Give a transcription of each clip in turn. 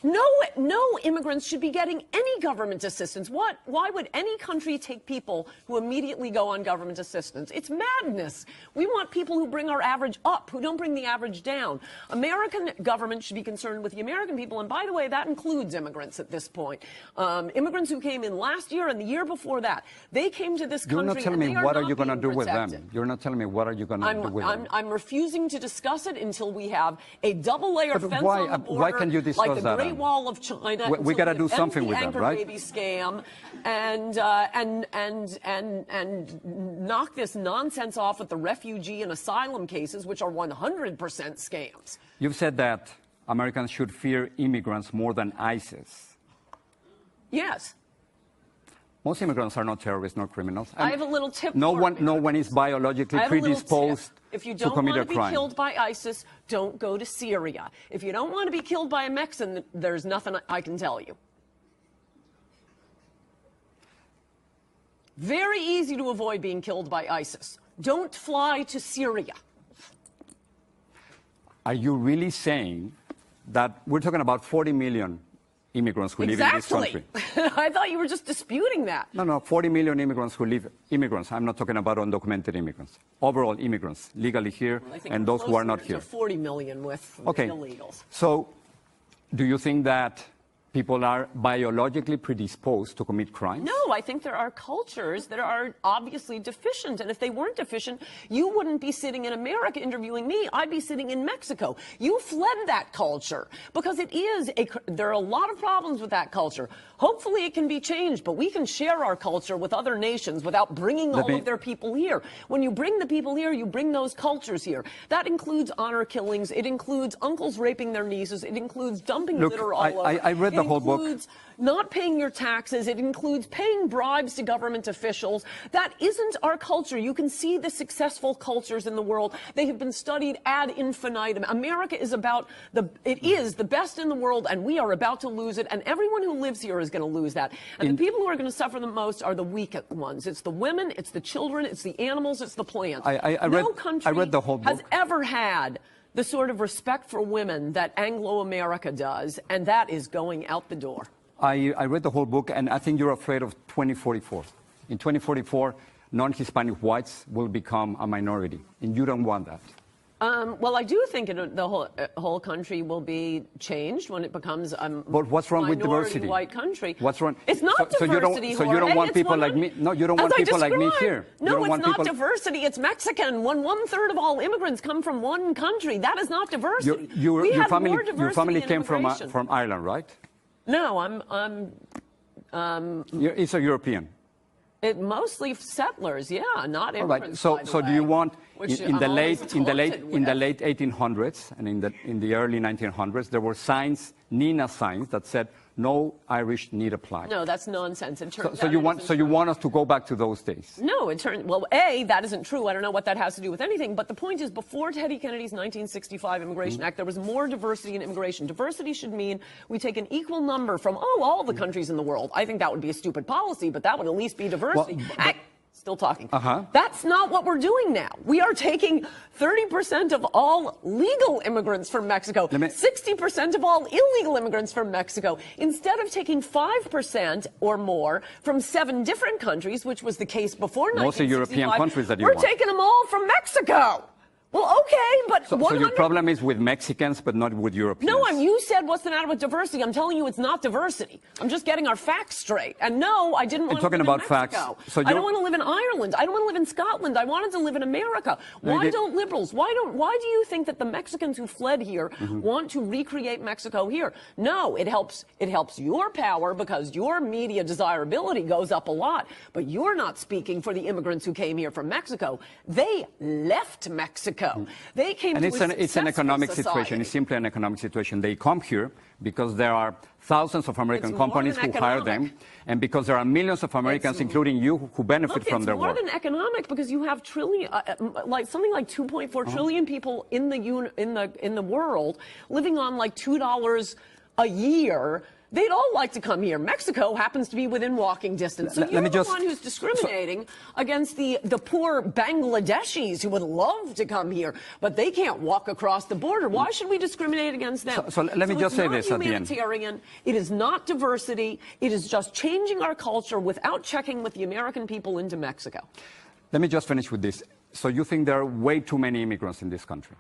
No immigrants should be getting any government assistance. Why would any country take people who immediately go on government assistance? It's madness. We want people who bring our average up, who don't bring the average down. American government should be concerned with the American people, and by the way, that includes immigrants at this point. Immigrants who came in last year and the year before that, they came to this country. You're not telling me what are you going to do with them. You're not telling me what are you going to do with them. I'm refusing to discuss it until we have a double-layer fence on the border. Why can you discuss like the that? Great Wall of China. We got to do something with that, right? Baby scam, and knock this nonsense off with the refugee and asylum cases, which are 100% scams. You've said that Americans should fear immigrants more than ISIS. Yes. Most immigrants are not terrorists, not criminals. I have a little tip. No one is biologically predisposed if you to don't commit want a to crime. be killed by ISIS, don't go to Syria. If you don't want to be killed by a Mexican, there's nothing I can tell you. Very easy to avoid being killed by ISIS. Don't fly to Syria. Are you really saying that we're talking about 40 million immigrants who live in this country? I thought you were just disputing that. No, 40 million immigrants who live, immigrants, I'm not talking about undocumented immigrants, overall immigrants legally here and those who are not here. 40 million with illegals. So do you think that people are biologically predisposed to commit crimes? No, I think there are cultures that are obviously deficient. And if they weren't deficient, you wouldn't be sitting in America interviewing me. I'd be sitting in Mexico. You fled that culture because there are a lot of problems with that culture. Hopefully it can be changed, but we can share our culture with other nations without bringing all of their people here. When you bring the people here, you bring those cultures here. That includes honor killings. It includes uncles raping their nieces. It includes dumping litter all over. I read the whole book. It includes not paying your taxes. It includes paying bribes to government officials. That isn't our culture. You can see the successful cultures in the world. They have been studied ad infinitum. America is it is the best in the world, and we are about to lose it, and everyone who lives here is going to lose that. And the people who are going to suffer the most are the weak ones. It's the women, it's the children, it's the animals, it's the plants. No country read the whole book. has ever had the sort of respect for women that Anglo-America does, and that is going out the door. I read the whole book, and I think you're afraid of 2044. In 2044, non-Hispanic whites will become a minority, and you don't want that. Well, I do think the whole country will be changed when it becomes a but what's wrong with diversity? White country. What's wrong? It's not diversity. So you don't want people like me? No, you don't want people like me here. No, it's not diversity. It's Mexican. One-third of all immigrants come from one country. That is not diversity. Your family came from Ireland, right? No, It's a European. Mostly settlers, yeah, not immigrants. All right. So do you want in the late 1800s and in the early 1900s there were signs, Nina signs, that said no Irish need apply? No, that's nonsense. So you want us to go back to those days? No, that isn't true. I don't know what that has to do with anything. But the point is, before Teddy Kennedy's 1965 Immigration Act, there was more diversity in immigration. Diversity should mean we take an equal number from all the countries in the world. I think that would be a stupid policy, but that would at least be diversity. Still talking. That's not what we're doing now. We are taking 30% of all legal immigrants from Mexico, 60% of all illegal immigrants from Mexico. Instead of taking 5% or more from 7 different countries, which was the case before 1965, mostly European countries that we're taking them all from Mexico. Well, okay, but so your problem is with Mexicans, but not with Europeans. No, you said what's the matter with diversity? I'm telling you, it's not diversity. I'm just getting our facts straight. And no, I didn't want to live in Mexico. Facts. So I don't want to live in Ireland. I don't want to live in Scotland. I wanted to live in America. Why don't liberals? Why do you think that the Mexicans who fled here want to recreate Mexico here? No, it helps your power because your media desirability goes up a lot. But you're not speaking for the immigrants who came here from Mexico. They left Mexico. They came to it's an economic situation. It's simply an economic situation. They come here because there are thousands of American companies who hire them, and because there are millions of Americans, including you, who benefit from their work. It's more than economic because you have something like 2.4 trillion people in the world living on like $2 a year. They'd all like to come here. Mexico happens to be within walking distance. So you're the one who's discriminating against the poor Bangladeshis who would love to come here, but they can't walk across the border. Why should we discriminate against them? So let me just say this at the end. It is not diversity. It is just changing our culture without checking with the American people into Mexico. Let me just finish with this. So you think there are way too many immigrants in this country?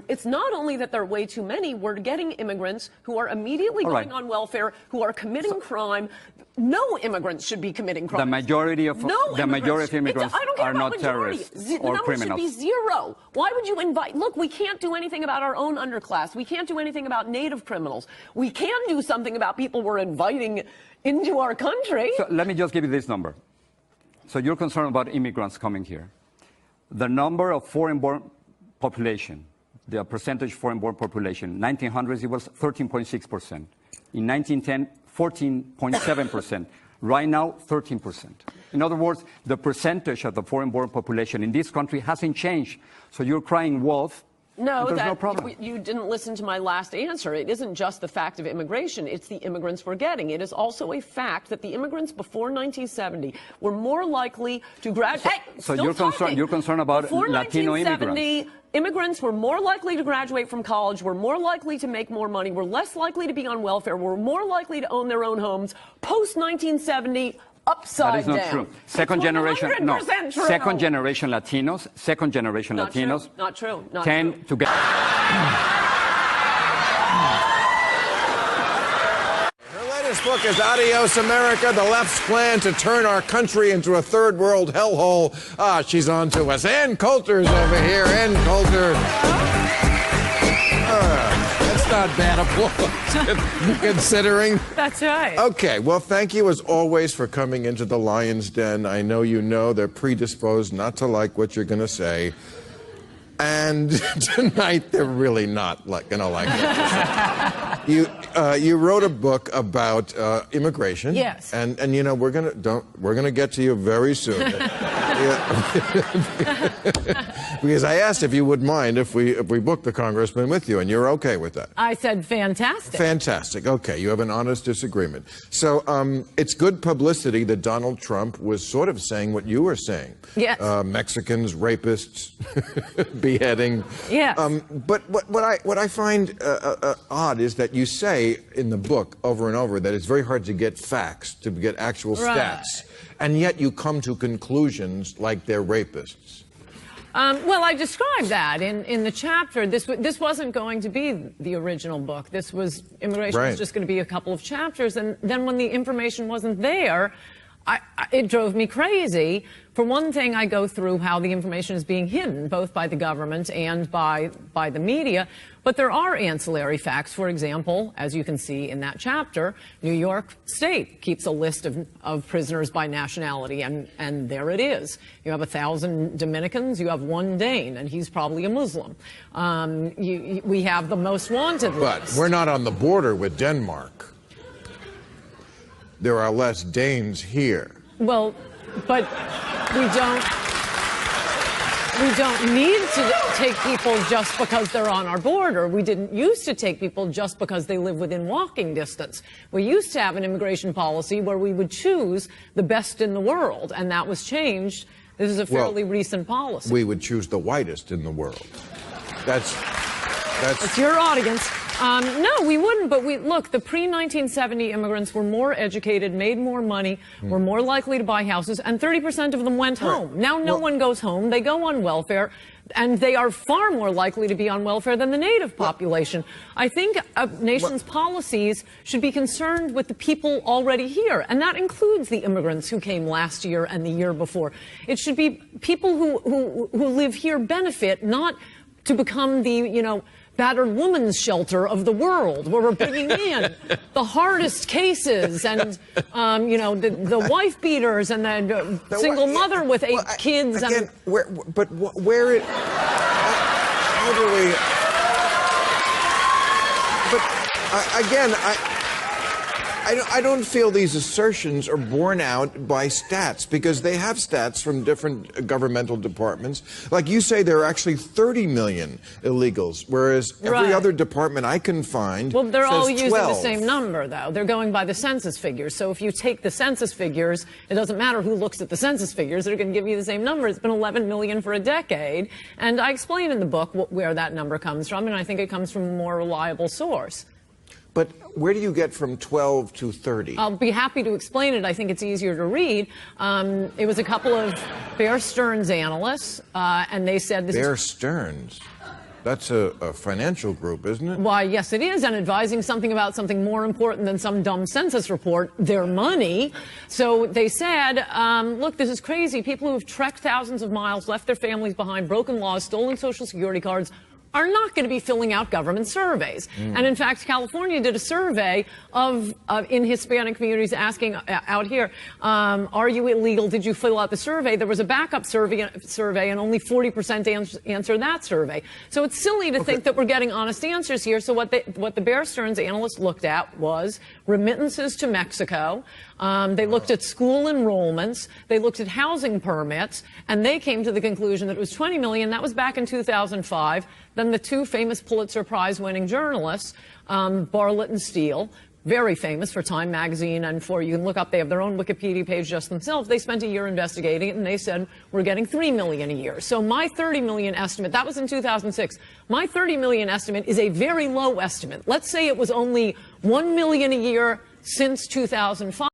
It's not only that there are way too many, we're getting immigrants who are immediately going on welfare, who are committing crime. No immigrants should be committing crime. The majority of immigrants are not terrorists or criminals. The number should be zero. Why would you invite? Look, we can't do anything about our own underclass. We can't do anything about native criminals. We can do something about people we're inviting into our country. So let me just give you this number. So you're concerned about immigrants coming here. The number of foreign-born population, the percentage foreign-born population, 1900s it was 13.6%. In 1910, 14.7%. Right now, 13%. In other words, the percentage of the foreign-born population in this country hasn't changed. So you're crying wolf. No, no problem. You didn't listen to my last answer. It isn't just the fact of immigration. It's the immigrants we're getting. It is also a fact that the immigrants before 1970 were more likely to graduate. So you're concerned about Latino immigrants. Immigrants were more likely to graduate from college, were more likely to make more money, were less likely to be on welfare, were more likely to own their own homes. Post-1970, upside down. That is not true. Second generation Latinos, Not true. tend to get. Her latest book is Adios America, The Left's Plan to Turn Our Country into a Third World Hellhole. She's on to us. Ann Coulter's over here. Ann Coulter. That's not bad applause, considering. That's right. Okay, well, thank you as always for coming into the Lion's Den. I know you know they're predisposed not to like what you're going to say. And tonight, they're really not going to like it. You wrote a book about immigration. Yes. And you know we're gonna get to you very soon. Because I asked if you would mind if we booked the congressman with you, and you're okay with that. I said fantastic. Fantastic. Okay, you have an honest disagreement. So it's good publicity that Donald Trump was sort of saying what you were saying. Yes. Mexicans, rapists, beheading. Yes. But what I find odd is that you say in the book over and over that it's very hard to get facts, to get actual stats, and yet you come to conclusions like they're rapists. Well, I described that in the chapter. This wasn't going to be the original book. This was immigration was just going to be a couple of chapters, and then when the information wasn't there, it drove me crazy. For one thing, I go through how the information is being hidden, both by the government and by the media. But there are ancillary facts. For example, as you can see in that chapter, New York State keeps a list of prisoners by nationality, and there it is. You have 1,000 Dominicans, you have 1 Dane, and he's probably a Muslim. We have the most wanted list. But we're not on the border with Denmark. There are less Danes here. Well, but we don't need to take people just because they're on our border. We didn't used to take people just because they live within walking distance. We used to have an immigration policy where we would choose the best in the world, and that was changed. This is a fairly recent policy. We would choose the whitest in the world. That's your audience. No, we wouldn't, but look, the pre-1970 immigrants were more educated, made more money, were more likely to buy houses, and 30% of them went home. Now no one goes home. They go on welfare, and they are far more likely to be on welfare than the native population. I think a nation's policies should be concerned with the people already here, and that includes the immigrants who came last year and the year before. It should be people who live here benefit, not to become the, battered woman's shelter of the world, where we're bringing in the hardest cases and, the wife beaters and the single mother with 8 kids. Again, how do we? But again, I don't feel these assertions are borne out by stats, because they have stats from different governmental departments. Like you say, there are actually 30 million illegals, whereas every other department I can find Well, they're all says using 12. the same number, though. They're going by the census figures. So if you take the census figures, it doesn't matter who looks at the census figures. They're going to give you the same number. It's been 11 million for a decade. And I explain in the book where that number comes from, and I think it comes from a more reliable source. But where do you get from 12 to 30? I'll be happy to explain it. I think it's easier to read. It was a couple of Bear Stearns analysts, and they said this Bear Stearns? That's a financial group, isn't it? Why, yes, it is, and advising something about something more important than some dumb census report, their money. So they said, look, this is crazy. People who have trekked thousands of miles, left their families behind, broken laws, stolen Social Security cards, are not going to be filling out government surveys. And in fact, California did a survey in Hispanic communities asking out here, are you illegal? Did you fill out the survey? There was a backup survey and only 40% answered that survey. So it's silly to think that we're getting honest answers here. So what the Bear Stearns analysts looked at was remittances to Mexico. They looked at school enrollments. They looked at housing permits, and they came to the conclusion that it was 20 million. That was back in 2005. Then the two famous Pulitzer Prize-winning journalists, Bartlett and Steele, very famous for Time magazine and for, you can look up, they have their own Wikipedia page just themselves. They spent a year investigating it, and they said, we're getting 3 million a year. So my 30 million estimate, that was in 2006. My 30 million estimate is a very low estimate. Let's say it was only 1 million a year since 2005.